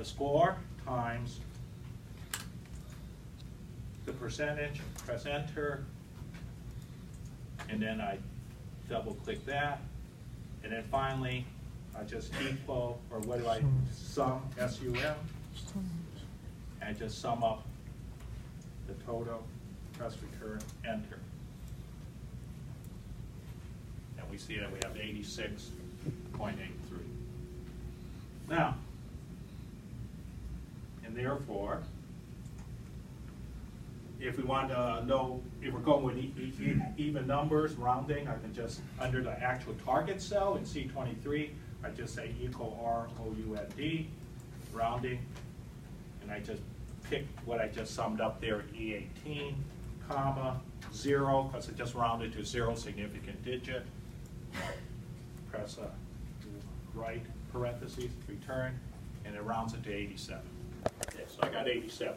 the score times the percentage, press enter, and then I double click that, and then finally I just equal, or what do I sum, S-U-M, and just sum up the total, press return, enter. And we see that we have 86.83. Now, and therefore, if we want to know if we're going with even numbers, rounding, I can just, under the actual target cell in C23, I just say equal R-O-U-N-D, rounding, and I just pick what I just summed up there, E18, comma, 0, because it just rounded to 0 significant digit. Press a right parentheses, return, and it rounds it to 87. Okay, so I got 87.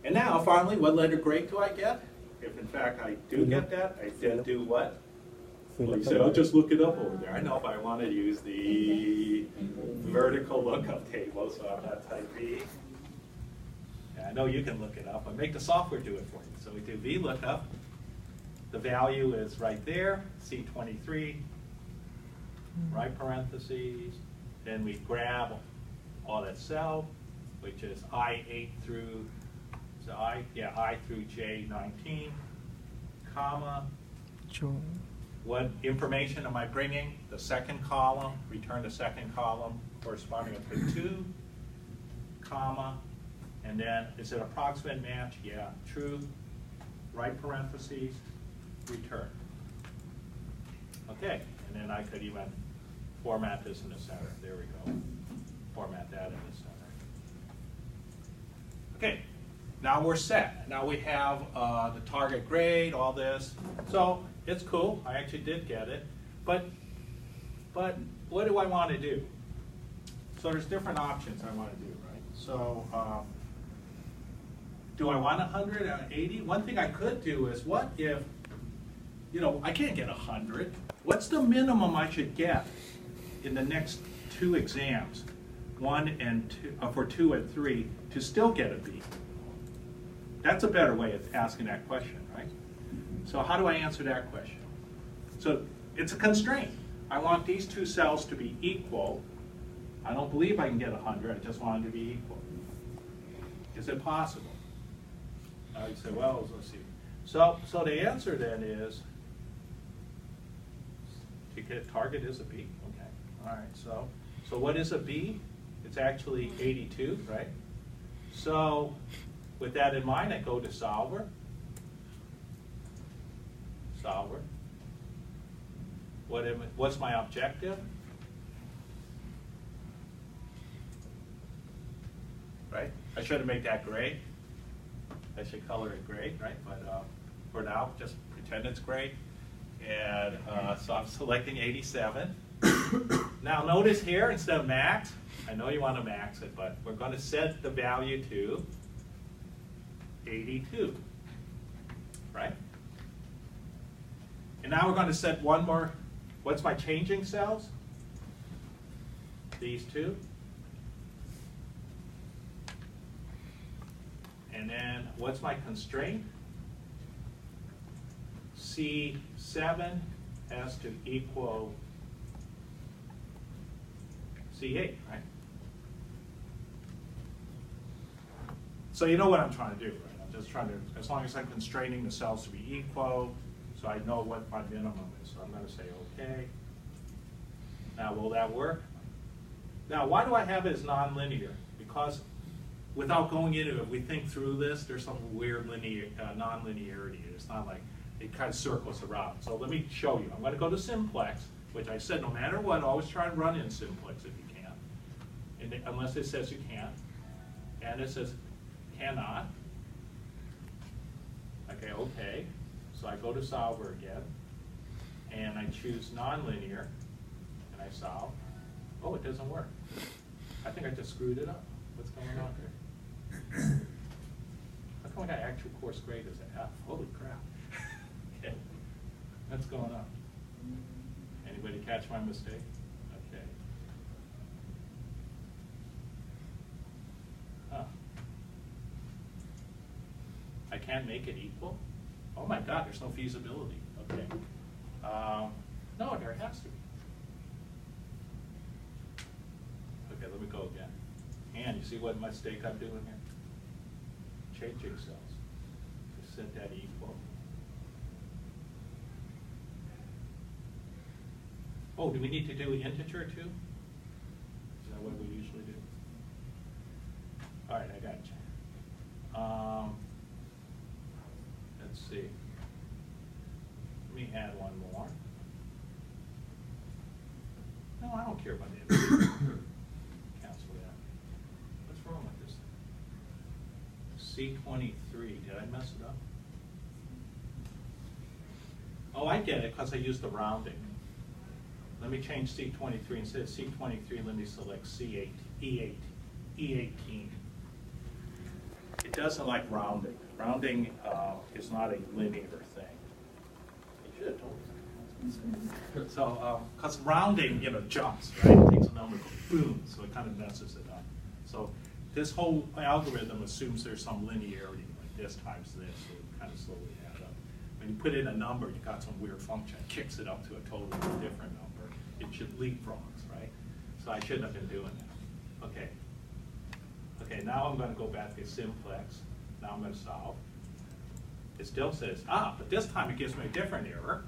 And now, finally, what letter grade do I get? If in fact I do get that, I then do what? Well, you said, I'll just look it up over there. I know if I want to use the vertical lookup table, so I'm not type V. Yeah, I know you can look it up, but make the software do it for you. So we do VLOOKUP. The value is right there, C23, right parentheses. Then we grab all that cell, which is I8 through I through J19, comma. What information am I bringing? The second column, return the second column corresponding to 2, comma, and then is it approximate match? Yeah, true, right parentheses, return. Okay, and then I could even format this in the center. There we go. Format that in the center. Okay. Now we're set. Now we have the target grade, all this. So it's cool. I actually did get it. But what do I want to do? So there's different options I want to do, right? So do I want 100 or 80? One thing I could do is, what if, I can't get 100. What's the minimum I should get in the next 2 exams, 1 and 2, for 2 and 3, to still get a B? That's a better way of asking that question, right? So how do I answer that question? So it's a constraint. I want these 2 cells to be equal. I don't believe I can get 100. I just want them to be equal. Is it possible? You say, well, let's see. So the answer then is, to get target is a B. Okay. All right. So what is a B? It's actually 82, right? So with that in mind, I go to solver. Solver. What's my objective? Right? I should have made that gray. I should color it gray, right? But for now, just pretend it's gray. And so I'm selecting 87. Now notice here, instead of max, I know you want to max it, but we're going to set the value to 82, right? And now we're going to set one more. What's my changing cells? These 2. And then what's my constraint? C7 has to equal C8, right? So you know what I'm trying to do, right? I'm just trying to, as long as I'm constraining the cells to be equal, so I know what my minimum is. So I'm going to say OK. Now, will that work? Now, why do I have it as nonlinear? Because without going into it, if we think through this, there's some weird non-linearity. It's not like it kind of circles around. So let me show you. I'm going to go to simplex, which I said no matter what, always try and run in simplex if you can, and unless it says you can't. And it says cannot. Okay, OK. So I go to solver again, and I choose nonlinear, and I solve. Oh, it doesn't work. I think I just screwed it up. What's going on here? How come I got actual course grade as an F? Holy crap. Okay. What's going on? Anybody catch my mistake? Okay. can't make it equal? Oh my God, there's no feasibility. Okay. No, there has to be. Okay, let me go again. And you see what mistake I'm doing here? Changing cells. Just set that equal. Oh, do we need to do an integer too? Is that what we usually do? All right, I got you. Let's see. Let me add one more. No, I don't care about the integer. Cancel that. What's wrong with this thing? C23, did I mess it up? Oh, I get it, because I used the rounding. Let me change C23. Instead of C23, let me select C8, E18. It doesn't like rounding. Rounding is not a linear thing. You should have told me. So, because rounding, jumps, right? It takes a number, boom, so it kind of messes it up. So this whole algorithm assumes there's some linearity, like this times this, so it kind of slowly add up. When you put in a number, you got some weird function, it kicks it up to a totally different number. It should leapfrogs, right? So I shouldn't have been doing that. Okay. Okay, now I'm going to go back to simplex. Now I'm going to solve. It still says, but this time it gives me a different error.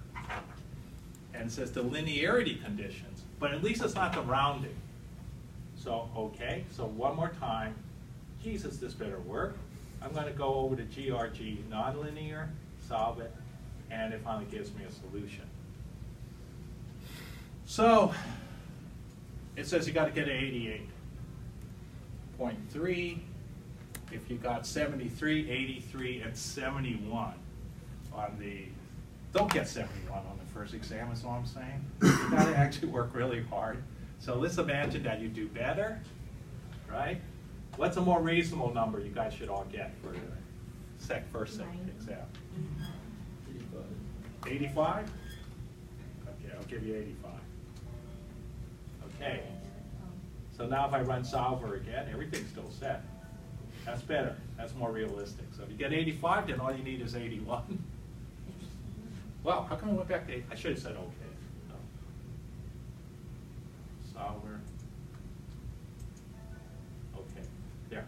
And it says the linearity conditions, but at least it's not the rounding. So, okay, so one more time. Jesus, this better work. I'm going to go over to GRG nonlinear, solve it, and it finally gives me a solution. So, it says you got to get an 88.3. If you got 73, 83, and 71 on the, don't get 71 on the first exam is all I'm saying. You got to actually work really hard. So let's imagine that you do better, right? What's a more reasonable number you guys should all get for the first exam? 85? Okay, I'll give you 85. Okay, so now if I run solver again, everything's still set. That's better, that's more realistic. So if you get 85, then all you need is 81. Well, how come I went back to 8? I should have said okay. No. Solver. Okay, there.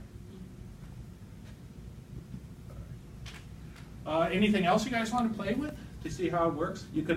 Anything else you guys want to play with to see how it works? You could